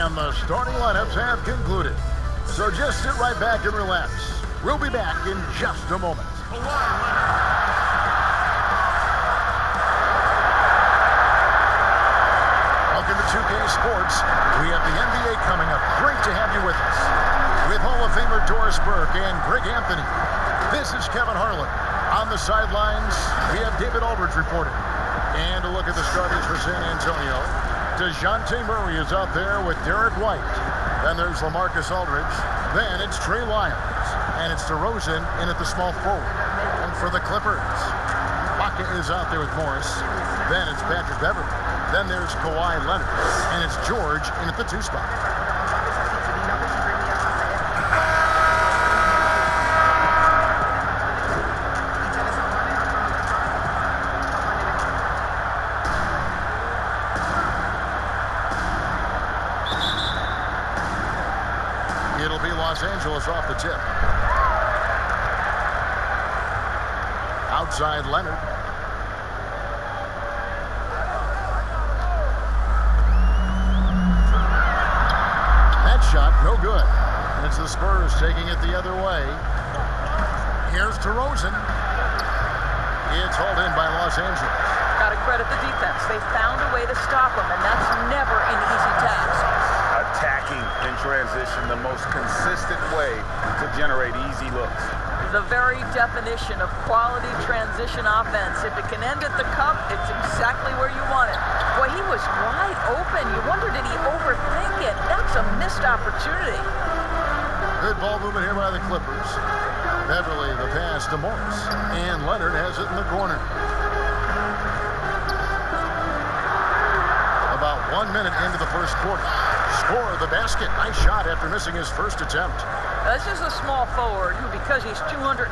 And the starting lineups have concluded. So just sit right back and relax. We'll be back in just a moment. Welcome to 2K Sports. We have the NBA coming up. Great to have you with us. With Hall of Famer Doris Burke and Greg Anthony, this is Kevin Harlan. On the sidelines, we have David Aldridge reporting. And a look at the starters for San Antonio. DeJounte Murray is out there with Derek White. Then there's LaMarcus Aldridge. Then it's Trey Lyles. And it's DeRozan in at the small forward. And for the Clippers, Ibaka is out there with Morris. Then it's Patrick Beverley. Then there's Kawhi Leonard. And it's George in at the 2 spot. It'll be Los Angeles off the tip. Outside Leonard. That shot, no good. And it's the Spurs taking it the other way. Here's DeRozan. It's hauled in by Los Angeles. Got to credit the defense. They found a way to stop him, and that's never an easy task. Attacking in transition, the most consistent way to generate easy looks. The very definition of quality transition offense. If it can end at the cup, it's exactly where you want it. Boy, he was wide open. You wonder, did he overthink it? That's a missed opportunity. Good ball movement here by the Clippers. Beverley, the pass to Morris. And Leonard has it in the corner. About 1 minute into the first quarter. Score the basket. Nice shot after missing his first attempt. This is a small forward who, because he's 230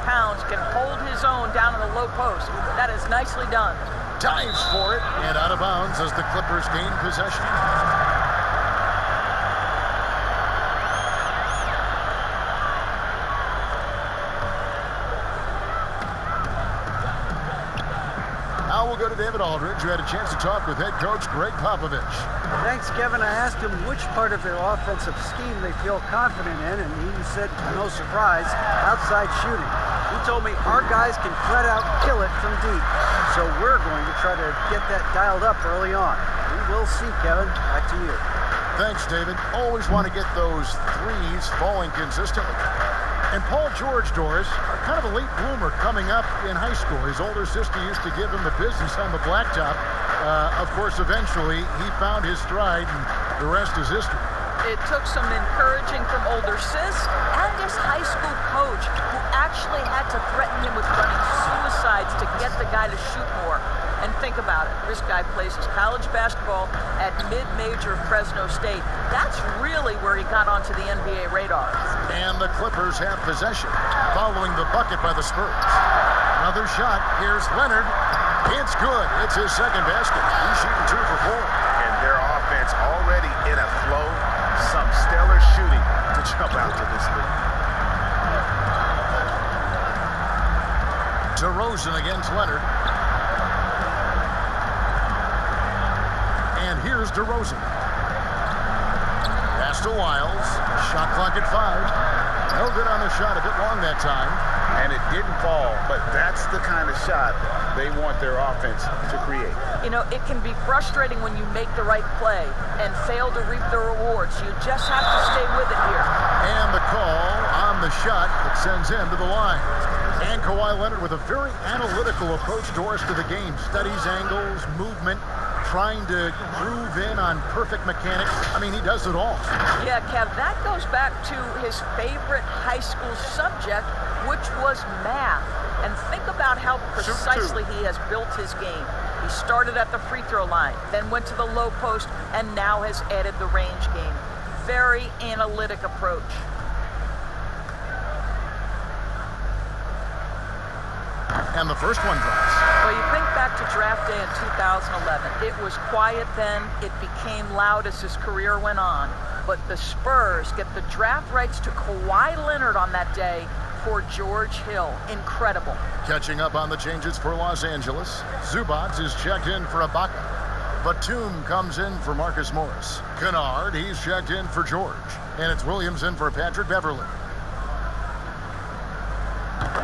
pounds, can hold his own down in the low post. That is nicely done. Dives for it and out of bounds as the Clippers gain possession. Now we'll go to David Aldridge, who had a chance to talk with head coach Greg Popovich. Thanks, Kevin. I asked him which part of their offensive scheme they feel confident in, and he said, no surprise, outside shooting. He told me our guys can flat out kill it from deep, so we're going to try to get that dialed up early on. We will see, Kevin. Back to you. Thanks, David. Always want to get those threes falling consistently. And Paul George, Doris, kind of a late bloomer coming up in high school. His older sister used to give him the business on the blacktop. Of course, eventually, he found his stride, and the rest is history. It took some encouraging from older sis and his high school coach, who actually had to threaten him with running suicides to get the guy to shoot more. And think about it. This guy plays his college basketball at mid-major Fresno State. That's really where he got onto the NBA radar. And the Clippers have possession, following the bucket by the Spurs. Another shot. Here's Leonard. It's good. It's his second basket. He's shooting 2 for 4. And their offense already in a flow. Some stellar shooting to jump out to this lead. DeRozan against Leonard. And here's DeRozan. Pass to Lyles. Shot clock at 5. No good on the shot. A bit long that time. And it didn't fall, but that's the kind of shot they want their offense to create. You know, it can be frustrating when you make the right play and fail to reap the rewards. You just have to stay with it here. And the call on the shot that sends him to the line. And Kawhi Leonard with a very analytical approach, Doris, to the game. Studies angles, movement, trying to groove in on perfect mechanics. I mean, he does it all. Yeah, Kev, that goes back to his favorite high school subject, which was math. And think about how precisely he has built his game. He started at the free throw line, then went to the low post, and now has added the range game. Very analytic approach. And the first one drops. Well, you think back to draft day in 2011. It was quiet then. It became loud as his career went on. But the Spurs get the draft rights to Kawhi Leonard on that day for George Hill. Incredible. Catching up on the changes for Los Angeles. Zubac is checked in for Ibaka. Batum comes in for Marcus Morris. Kennard, he's checked in for George. And it's Williams in for Patrick Beverly.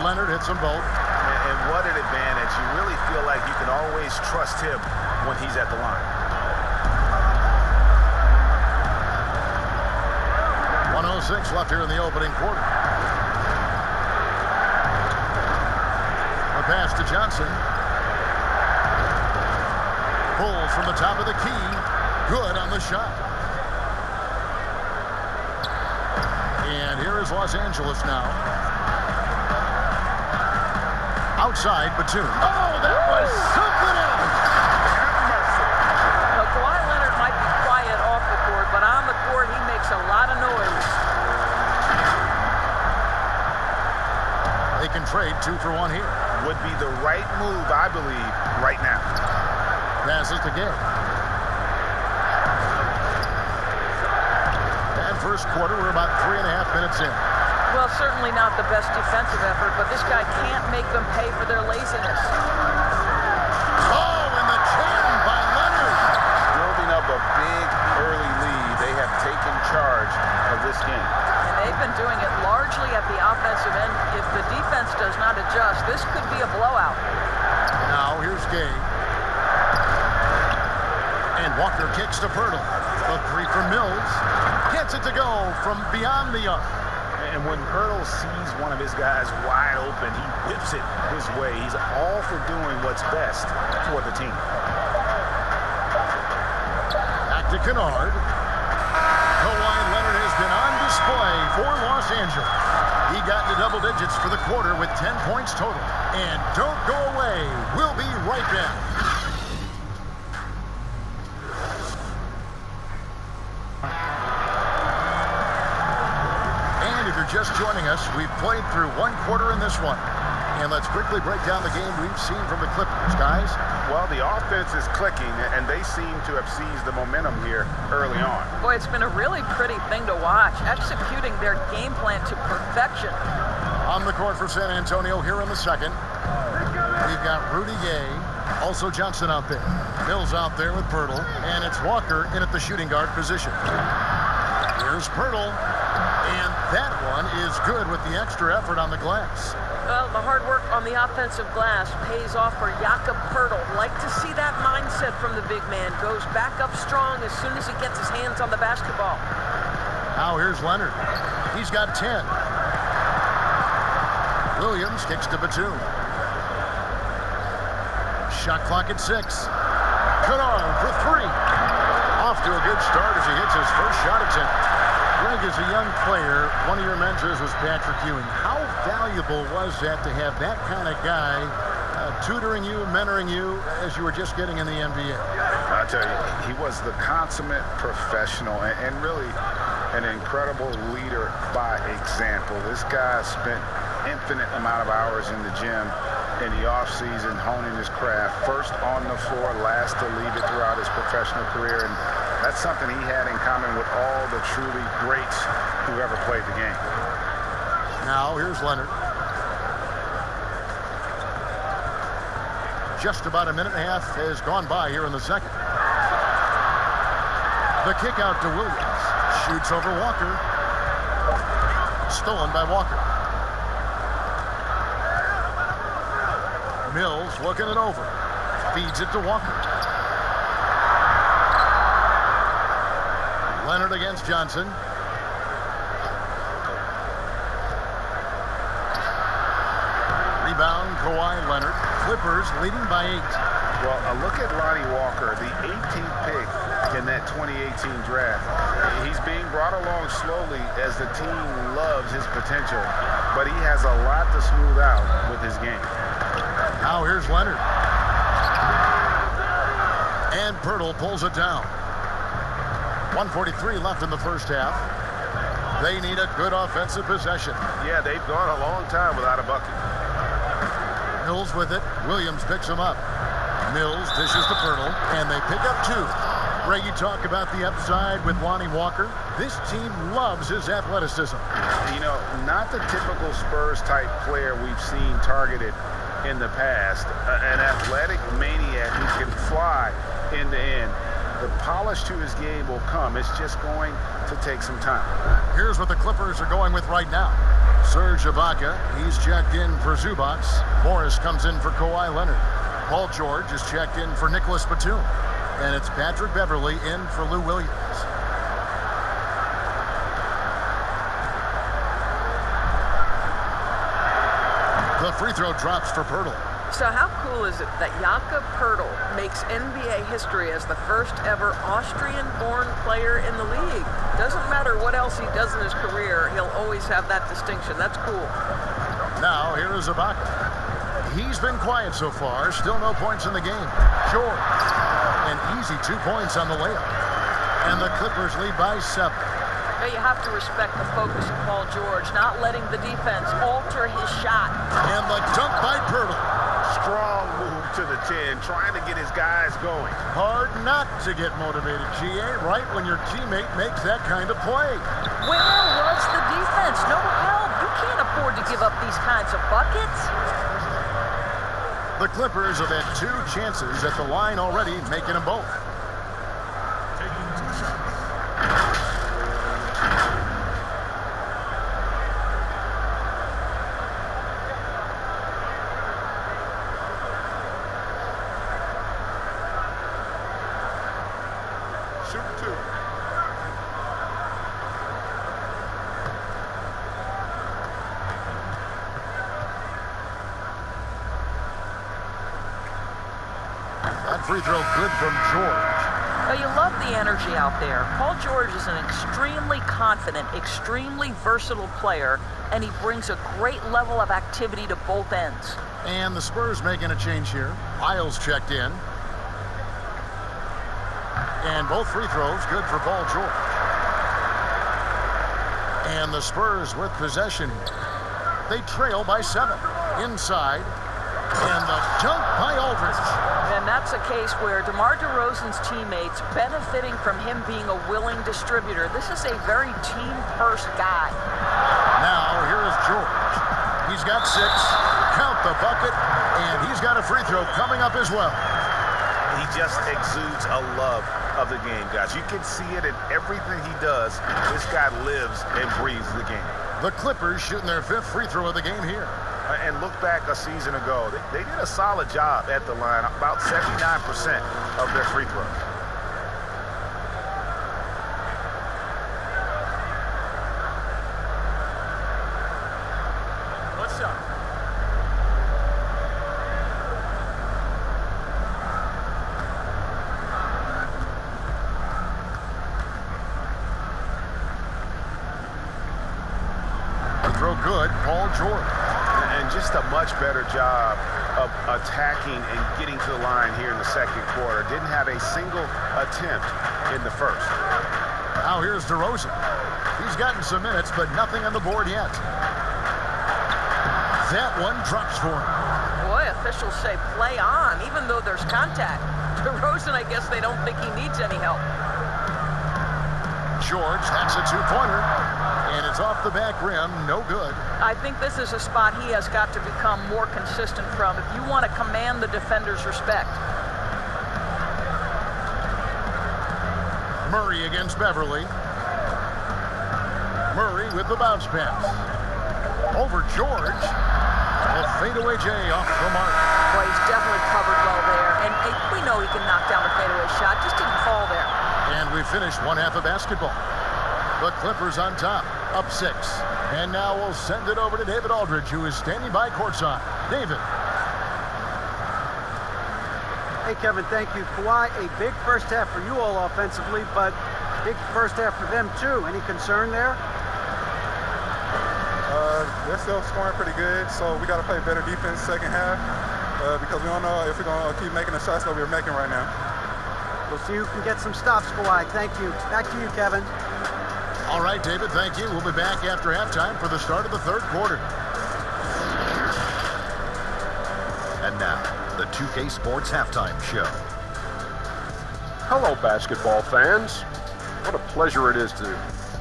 Leonard hits them both. And what an advantage. You really feel like you can always trust him when he's at the line. 1:06 left here in the opening quarter. The pass to Johnson. Pulls from the top of the key. Good on the shot. And here is Los Angeles now. Outside, Batum. Oh, that was something else. Now, Kawhi Leonard might be quiet off the court, but on the court, he makes a lot of noise. They can trade 2 for 1 here. Would be the right move, I believe, right now. Passes to Gay. And first quarter, we're about 3.5 minutes in. Well, certainly not the best defensive effort, but this guy can't make them pay for their laziness. Oh, and the jam by Leonard. Building up a big early lead. They have taken charge of this game. And they've been doing it largely at the offensive end. If the defense does not adjust, this could be a blowout. Now, here's Gay. And Walker kicks to Pirtle. The 3 from Mills. Gets it to go from beyond the arc. And when Pirtle sees one of his guys wide open, he whips it his way. He's all for doing what's best for the team. Back to Kennard. Kawhi Leonard has been on display for Los Angeles. He got into double digits for the quarter with 10 points total. And don't go away. We'll be right back. Just joining us, we've played through 1 quarter in this one. And let's quickly break down the game we've seen from the Clippers, guys. Well, the offense is clicking, and they seem to have seized the momentum here early on. Boy, it's been a really pretty thing to watch, executing their game plan to perfection. On the court for San Antonio here in the second. We've got Rudy Gay, also Johnson out there. Mills out there with Pirtle, and it's Walker in at the shooting guard position. Here's Pirtle. And that one is good with the extra effort on the glass. Well, the hard work on the offensive glass pays off for Jakob Pirtle. Like to see that mindset from the big man. Goes back up strong as soon as he gets his hands on the basketball. Now here's Leonard. He's got 10. Williams kicks to Batum. Shot clock at 6. Kennard for 3. Off to a good start as he hits his first shot attempt. Greg, as a young player, one of your mentors was Patrick Ewing. How valuable was that to have that kind of guy tutoring you, mentoring you as you were just getting in the NBA? I tell you, he was the consummate professional and really an incredible leader by example. This guy spent infinite amount of hours in the gym in the offseason honing his craft. First on the floor, last to leave it throughout his professional career. And that's something he had in common with all the truly greats who ever played the game. Now here's Leonard. Just about a minute and a half has gone by here in the second. The kick out to Williams. Shoots over Walker. Stolen by Walker. Mills looking it over. Feeds it to Walker. Leonard against Johnson. Rebound, Kawhi Leonard. Clippers leading by 8. Well, a look at Lonnie Walker, the 18th pick in that 2018 draft. He's being brought along slowly as the team loves his potential, but he has a lot to smooth out with his game. Now here's Leonard. And Pirtle pulls it down. 1:43 left in the first half. They need a good offensive possession. Yeah, they've gone a long time without a bucket. Mills with it. Williams picks him up. Mills dishes to Pirtle, and they pick up 2. Ray, you talk about the upside with Lonnie Walker. This team loves his athleticism. You know, not the typical Spurs-type player we've seen targeted in the past. An athletic maniac who can fly end to end. The polish to his game will come. It's just going to take some time. Here's what the Clippers are going with right now. Serge Ibaka, he's checked in for Zubac. Morris comes in for Kawhi Leonard. Paul George is checked in for Nicholas Batum. And it's Patrick Beverley in for Lou Williams. The free throw drops for Poeltl. So how cool is it that Jakob Poeltl makes NBA history as the first ever Austrian-born player in the league? Doesn't matter what else he does in his career, he'll always have that distinction. That's cool. Now, here is Ibaka. He's been quiet so far. Still no points in the game. George. An easy 2 points on the layup. And the Clippers lead by 7. Now you have to respect the focus of Paul George, not letting the defense alter his shot. And the dunk by Poeltl. Strong move to the 10, trying to get his guys going. Hard not to get motivated, GA, right when your teammate makes that kind of play. Where was the defense? No help. You can't afford to give up these kinds of buckets. The Clippers have had 2 chances at the line already, making them both. Taking 2 shots. Shoot 2. That free throw good from George. Well, you love the energy out there. Paul George is an extremely confident, extremely versatile player, and he brings a great level of activity to both ends. And the Spurs making a change here. Lyles checked in. And both free throws good for Paul George. And the Spurs with possession. They trail by 7. Inside. And the dunk by Aldridge. And that's a case where DeMar DeRozan's teammates benefiting from him being a willing distributor. This is a very team-first guy. Now, here is George. He's got 6. Count the bucket. And he's got a free throw coming up as well. He just exudes a love of the game, guys. You can see it in everything he does. This guy lives and breathes the game. The Clippers shooting their 5th free throw of the game here. And look back a season ago. They did a solid job at the line, about 79% of their free throws. What's up? Throw good, Paul George. And just a much better job of attacking and getting to the line here in the second quarter. Didn't have a single attempt in the first. Now here's DeRozan. He's gotten some minutes, but nothing on the board yet. That one drops for him. Boy, officials say play on, even though there's contact. DeRozan, I guess they don't think he needs any help. George, that's a 2-pointer. And it's off the back rim, no good. I think this is a spot he has got to become more consistent from if you want to command the defender's respect. Murray against Beverley. Murray with the bounce pass. Over George. A fadeaway J off the mark. Boy, he's definitely covered well there. And we know he can knock down the fadeaway shot, just didn't fall there. And we finished one half of basketball. The Clippers on top, up 6. And now we'll send it over to David Aldridge, who is standing by courtside. David. Hey, Kevin, thank you. Kawhi, a big first half for you all offensively, but big first half for them, too. Any concern there? They're still scoring pretty good, so we got to play better defense second half because we don't know if we're going to keep making the shots that we're making right now. We'll see who can get some stops, Kawhi. Thank you. Back to you, Kevin. All right, David, thank you. We'll be back after halftime for the start of the third quarter. And now, the 2K Sports Halftime Show. Hello, basketball fans. What a pleasure it is to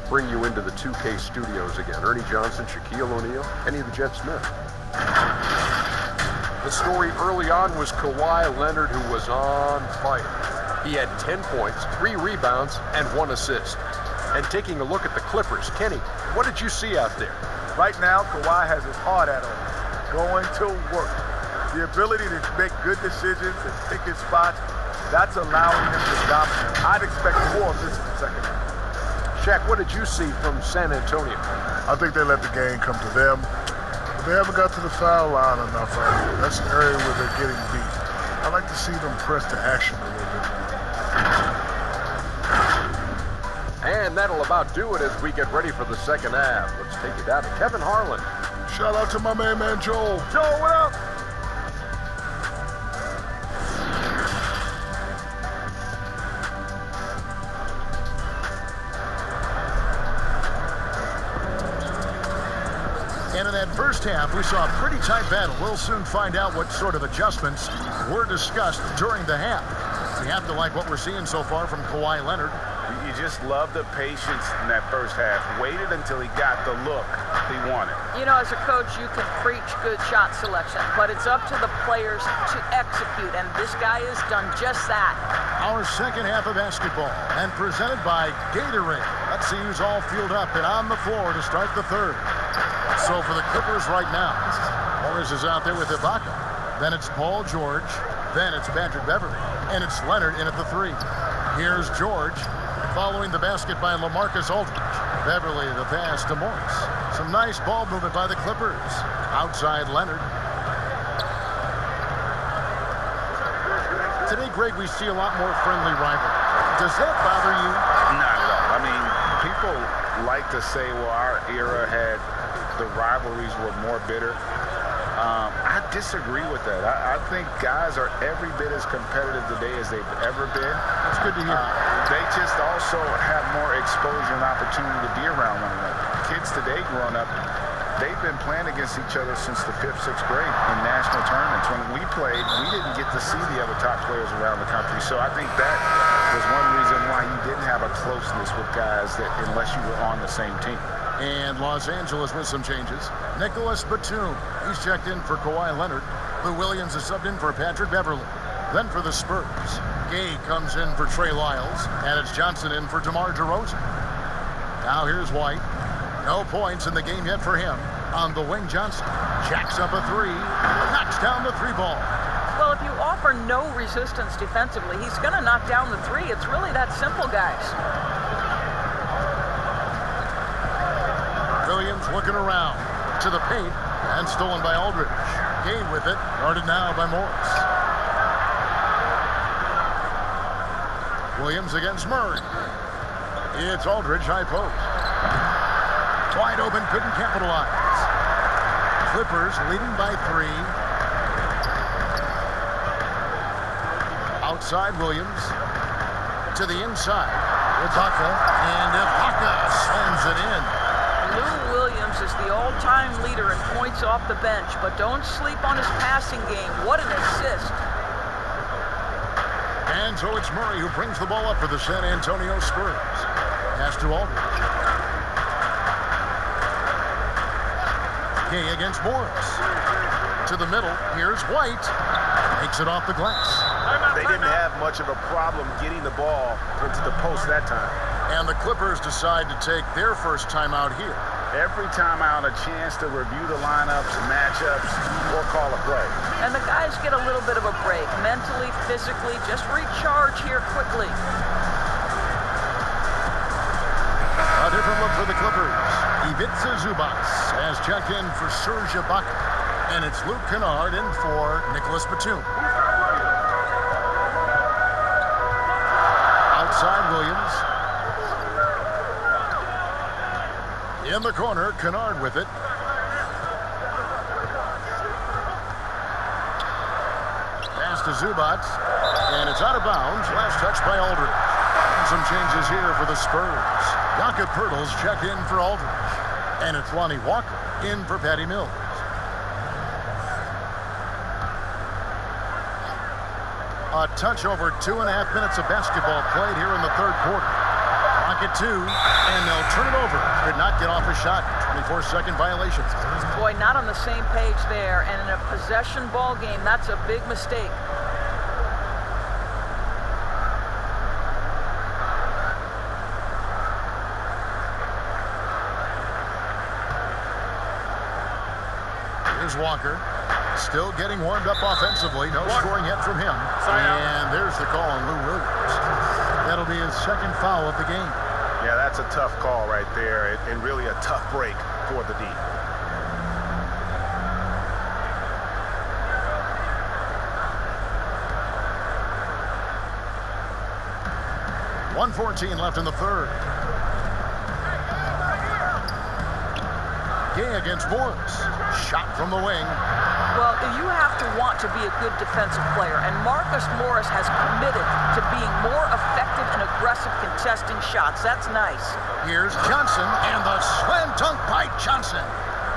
bring you into the 2K studios again. Ernie Johnson, Shaquille O'Neal, Kenny the Jet Smith. The story early on was Kawhi Leonard, who was on fire. He had 10 points, 3 rebounds, and 1 assist. And taking a look at the Clippers, Kenny, what did you see out there? Right now, Kawhi has his heart at him, going to work. The ability to make good decisions and pick his spots, that's allowing him to dominate. I'd expect more of this in the second half. Shaq, what did you see from San Antonio? I think they let the game come to them. But they haven't got to the foul line enough right here. That's an area where they're getting beat. I like to see them press to action a little bit more. And that'll about do it as we get ready for the second half. Let's take it down to Kevin Harlan. Shout out to my man Joel. Joel, what up? And in that first half, we saw a pretty tight battle. We'll soon find out what sort of adjustments were discussed during the half. We have to like what we're seeing so far from Kawhi Leonard. You just love the patience in that first half. Waited until he got the look he wanted. You know, as a coach, you can preach good shot selection, but it's up to the players to execute, and this guy has done just that. Our second half of basketball, and presented by Gatorade. Let's see who's all fueled up and on the floor to start the third. So for the Clippers right now, Morris is out there with Ibaka. Then it's Paul George. Then it's Patrick Beverley. And it's Leonard in at the 3. Here's George, following the basket by LaMarcus Aldridge. Beverley, the pass to Morris. Some nice ball movement by the Clippers. Outside Leonard. Today, Greg, we see a lot more friendly rivalry. Does that bother you? Not at all. I mean, people like to say, well, our era had the rivalries were more bitter. I disagree with that. I think guys are every bit as competitive today as they've ever been. That's good to hear. They just also have more exposure and opportunity to be around one another. Kids today growing up, they've been playing against each other since the 5th, 6th grade in national tournaments. When we played, we didn't get to see the other top players around the country. So I think that was one reason why you didn't have a closeness with guys that unless you were on the same team. And Los Angeles with some changes. Nicholas Batum, he's checked in for Kawhi Leonard. Lou Williams is subbed in for Patrick Beverley. Then for the Spurs, Gay comes in for Trey Lyles, and it's Johnson in for DeMar DeRozan. Now here's White. No points in the game yet for him. On the wing, Johnson jacks up a 3, knocks down the 3-ball. Well, if you offer no resistance defensively, he's going to knock down the 3. It's really that simple, guys. Williams looking around to the paint and stolen by Aldridge. Gay with it, guarded now by Morris. Williams against Murray. It's Aldridge, high post. Wide open, couldn't capitalize. Clippers leading by 3. Outside Williams to the inside. Ibaka, and Ibaka slams it in. Lou Williams is the all-time leader in points off the bench, but don't sleep on his passing game. What an assist. And so it's Murray who brings the ball up for the San Antonio Spurs. Pass to Aldridge. Gay against Morris. To the middle, here's White. Takes it off the glass. They didn't have much of a problem getting the ball into the post that time. And the Clippers decide to take their first timeout here. Every timeout, a chance to review the lineups, matchups, or call a play. And the guys get a little bit of a break, mentally, physically, just recharge here quickly. A different look for the Clippers. Ivica Zubac has checked in for Serge Ibaka. And it's Luke Kennard in for Nicholas Batum. Outside Williams. In the corner, Kennard with it. Pass to Zubac, and it's out of bounds. Last touch by Aldridge. And some changes here for the Spurs. Jakob Poeltl's checked in for Aldridge. And it's Lonnie Walker in for Patty Mills. A touch over 2.5 minutes of basketball played here in the third quarter. Clock at 2, and they'll turn it over. Could not get off a shot. 24-second violations. Boy, not on the same page there, and in a possession ball game, that's a big mistake. Here's Walker. Still getting warmed up offensively. No scoring yet from him. And there's the call on Lou Williams. That'll be his second foul of the game. Yeah, that's a tough call right there, and really a tough break for the D. .114 left in the third. Gay against Morris. Shot from the wing. Well, you have to want to be a good defensive player, and Marcus Morris has committed to being more effective and aggressive contesting shots. That's nice. Here's Johnson, and the slam dunk by Johnson.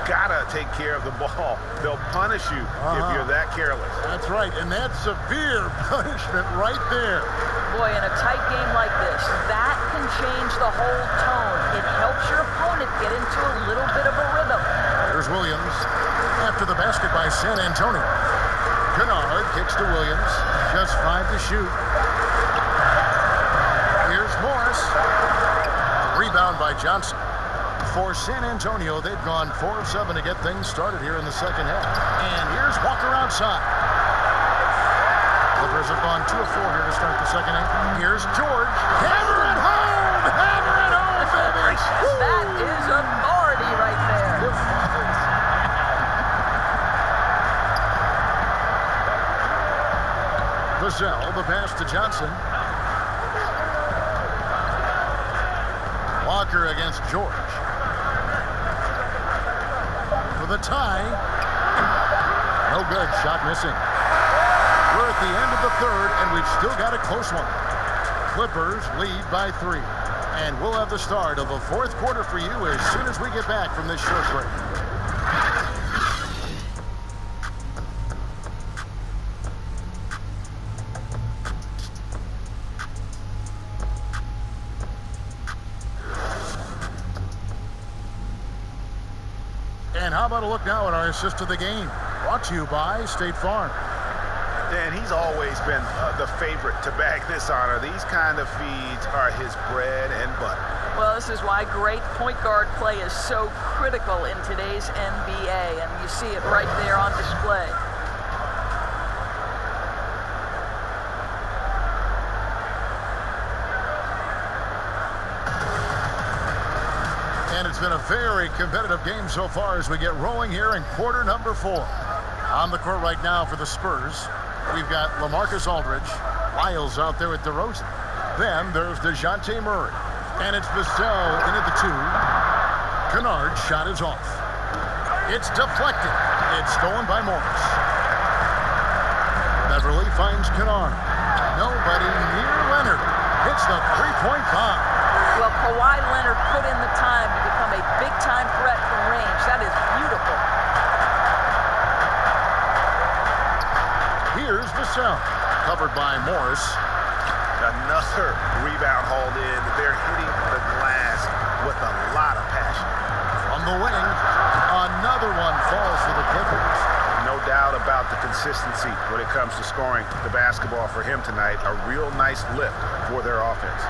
Gotta take care of the ball. They'll punish you if you're that careless. That's right, and that's severe punishment right there. Boy, in a tight game like this, that can change the whole tone. It helps your opponent get into a little bit of a rhythm. There's Williams after the basket by San Antonio. Kennard kicks to Williams. Just 5 to shoot. Here's Morris. Rebound by Johnson. For San Antonio, they've gone 4 of 7 to get things started here in the second half. And here's Walker outside. Clippers have gone 2 of 4 here to start the second half. Here's George. Hammer it home! Hammer it home, baby! That is authority right there. Vassell, the pass to Johnson. Walker against George. For the tie. No good. Shot missing. We're at the end of the third, and we've still got a close one. Clippers lead by 3. And we'll have the start of the fourth quarter for you as soon as we get back from this short break. And how about a look now at our assist of the game? Brought to you by State Farm. And he's always been the favorite to bag this honor. These kind of feeds are his bread and butter. Well, this is why great point guard play is so critical in today's NBA, and you see it right there on display. And it's been a very competitive game so far as we get rolling here in quarter number 4. On the court right now for the Spurs, we've got LaMarcus Aldridge. Lyles out there with DeRozan. Then there's DeJounte Murray. And it's Vassell in at the 2. Kennard's shot is off. It's deflected. It's stolen by Morris. Beverly finds Kennard. Nobody near Leonard. Hits the three-point bomb. Well, Kawhi Leonard put in the time to become a big-time threat from range. That is beautiful. Here's Vassell. Covered by Morris. Another rebound hauled in. They're hitting the glass with a lot of passion. From the wing, another one falls for the Clippers. No doubt about the consistency when it comes to scoring the basketball for him tonight. A real nice lift for their offense.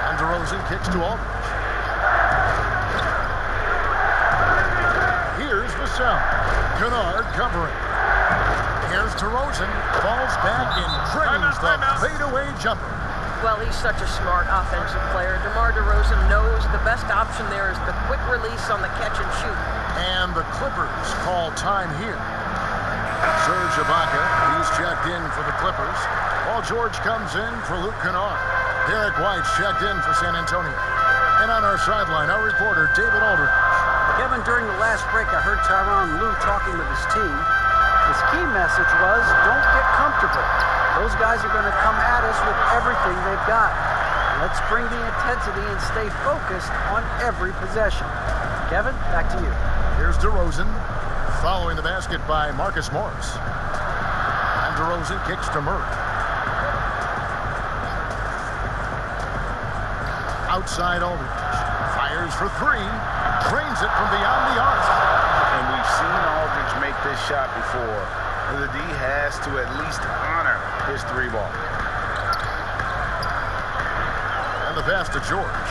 And DeRozan kicks to Aldridge. Here's Vassell. Kennard covering. Here's DeRozan. Falls back and drains the fadeaway jumper. Well, he's such a smart offensive player. DeMar DeRozan knows the best option there is the quick release on the catch and shoot. And the Clippers call time here. Serge Ibaka, he's checked in for the Clippers, while George comes in for Luke Kennard. Derek White's checked in for San Antonio. And on our sideline, our reporter, David Aldridge. Kevin, during the last break, I heard Tyronn Lue talking with his team. His key message was, don't get comfortable. Those guys are going to come at us with everything they've got. Let's bring the intensity and stay focused on every possession. Kevin, back to you. Here's DeRozan, following the basket by Marcus Morris. And DeRozan kicks to Murray. Outside Aldridge. Fires for three. Drains it from beyond the arc. And we've seen Aldridge make this shot before. The D has to at least honor his three ball. And the pass to George.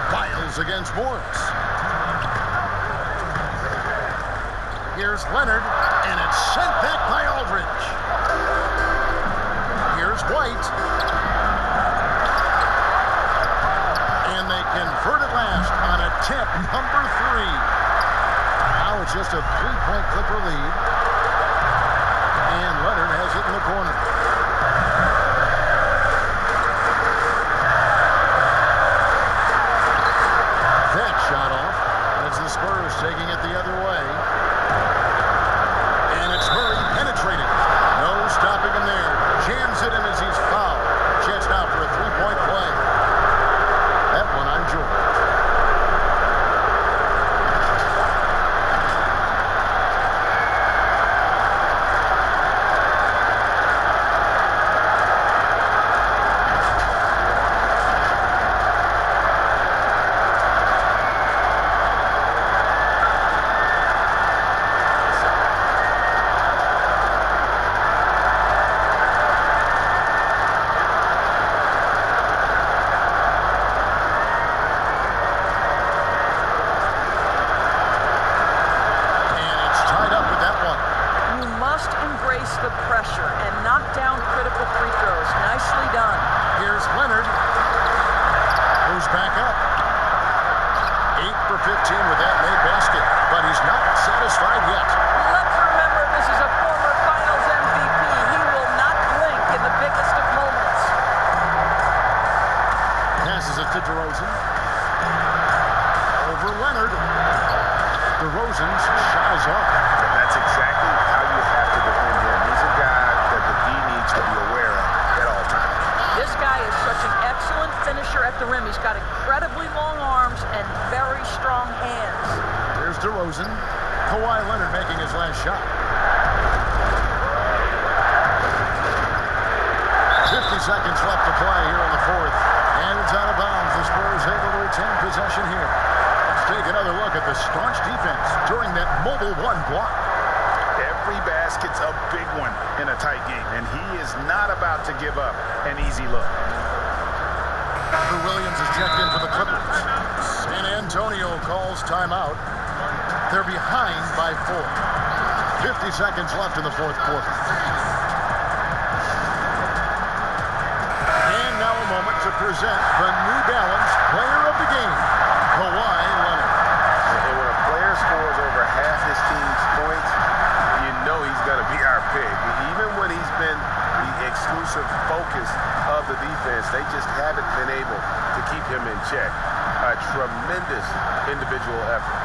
Biles against Morris. Here's Leonard, and it's sent back by Aldridge. Here's White. And they convert at last on attempt number 3. Now it's just a 3-point Clipper lead. And Leonard has it in the corner. That shot off as the Spurs taking it the other way. And it's Murray penetrating. No stopping him there. Jams it in as he's fouled. Jets now for a 3-point play. That one on George. The pressure and knock down critical free throws. Nicely done. Here's Leonard. Moves back up. 8 for 15 with that made basket, but he's not satisfied yet. Let's remember this is a former Finals MVP. He will not blink in the biggest of moments. Passes it to DeRozan. Over Leonard. DeRozan's shot is off. That's exactly how you have to defend him. He's a guy that the D needs to be aware of at all times. This guy is such an excellent finisher at the rim. He's got incredibly long arms and very strong hands. Here's DeRozan. Kawhi Leonard making his last shot. 50 seconds left to play here in the fourth. And it's out of bounds. The Spurs able to retain possession here. Let's take another look at the staunch defense during that mobile one block. Every basket's a big one in a tight game, and he is not about to give up an easy look. Andrew Williams is checked in for the Clippers. San Antonio calls timeout. They're behind by 4. 50 seconds left in the fourth quarter. And now a moment to present the New Balance Player of the Game, Kawhi Leonard. And when a player scores over half his team's points, you know he's going to be our pick. Even when he's been the exclusive focus of the defense, they just haven't been able to keep him in check. A tremendous individual effort.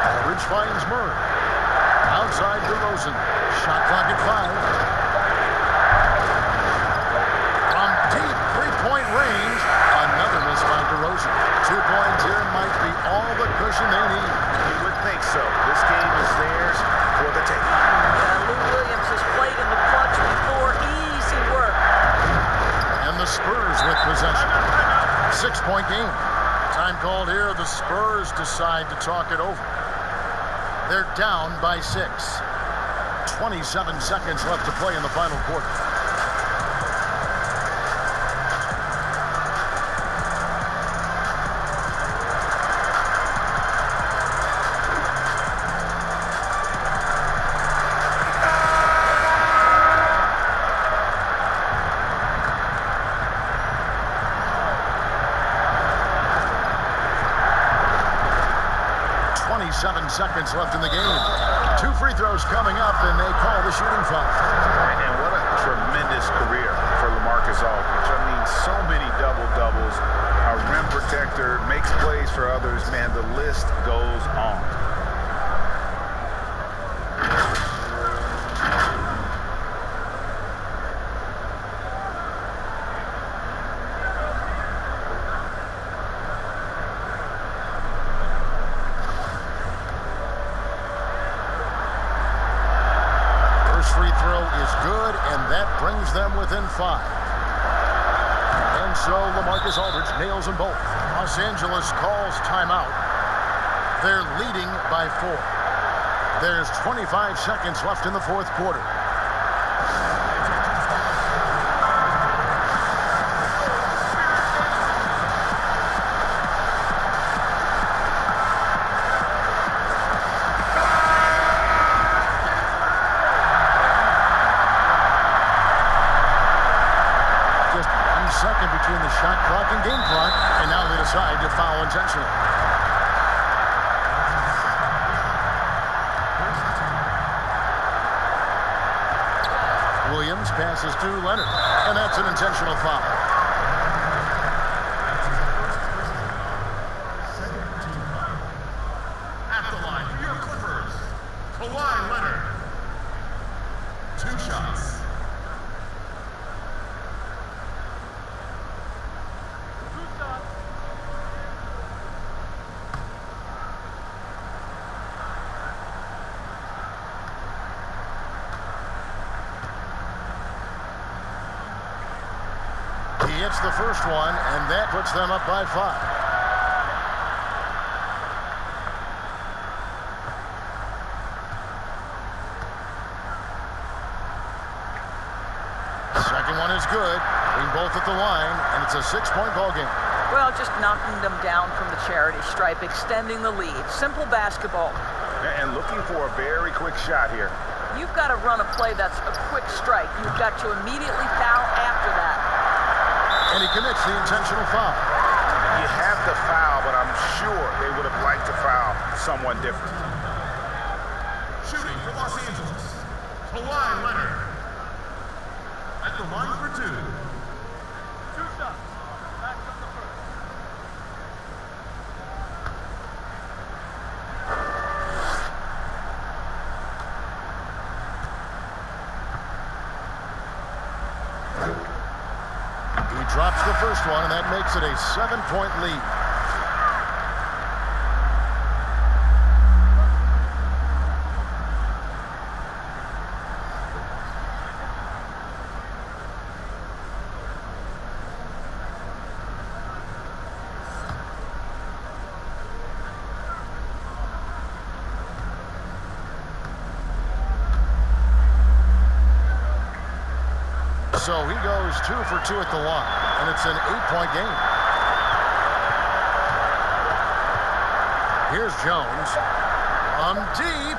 Aldridge finds Murray. Outside DeRozan. Shot clock at 5. From deep three-point range, another miss by DeRozan. 2 points here might be all the cushion they need. You would think so. This game is theirs for the taking. Lou Williams has played in the clutch before. Easy work. And the Spurs with possession. 6-point game. Time called here. The Spurs decide to talk it over. They're down by 6. 27 seconds left to play in the final quarter. Seconds left in the game. 2 free throws coming up, and they call the shooting foul. And what a tremendous career for LaMarcus Aldridge. I mean, so many double-doubles. A rim protector, makes plays for others. Man, the list goes on. them within 5. And so LaMarcus Aldridge nails them both. Los Angeles calls timeout. They're leading by 4. There's 25 seconds left in the fourth quarter. Just 1 second between the shot clock and game clock, and now they decide to foul intentionally. Williams passes to Leonard, and that's an intentional foul. At the line for your Clippers, Kawhi Leonard. 2 shots. He hits the first one, and that puts them up by 5. Second one is good. Being both at the line, and it's a 6-point ball game. Well, just knocking them down from the charity stripe, extending the lead. Simple basketball. And looking for a very quick shot here. You've got to run a play that's a quick strike. You've got to immediately foul after that. And he commits the intentional foul. You have to foul, but I'm sure they would have liked to foul someone different. Shooting for Los Angeles, Kawhi Leonard. At the line for 2. 2 shots. Back on the first. He drops the first one, and that makes it a 7-point lead. So he goes 2 for 2 at the line, and it's an 8-point game. Here's Jones. Deep.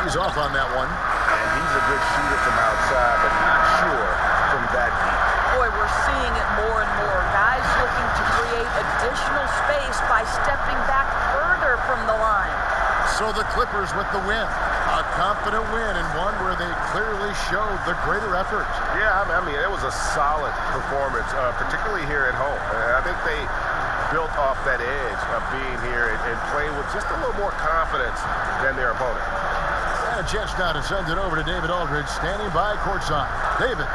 He's off on that one. And he's a good shooter from outside, but not sure from that deep. Boy, we're seeing it more and more. Guys looking to create additional space by stepping back further from the line. So the Clippers with the win. A confident win, and one where they clearly showed the greater effort. Yeah, I mean, it was a solid performance, particularly here at home. I think they built off that edge of being here and playing with just a little more confidence than their opponent. And a chance now to send it over to David Aldridge, standing by courtside. David.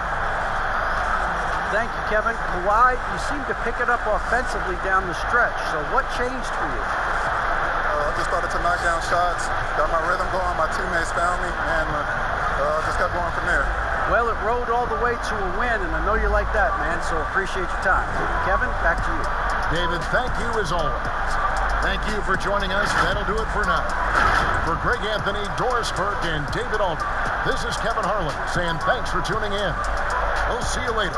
Thank you, Kevin. Kawhi, you seem to pick it up offensively down the stretch. So what changed for you? I just started to knock down shots, got my rhythm going, my teammates found me, and just kept going from there. Well, it rode all the way to a win, and I know you like that, man, so appreciate your time. Kevin, back to you. David, thank you as always. Thank you for joining us. That'll do it for now. For Greg Anthony, Doris Burke, and David Aldridge, this is Kevin Harlan saying thanks for tuning in. We'll see you later.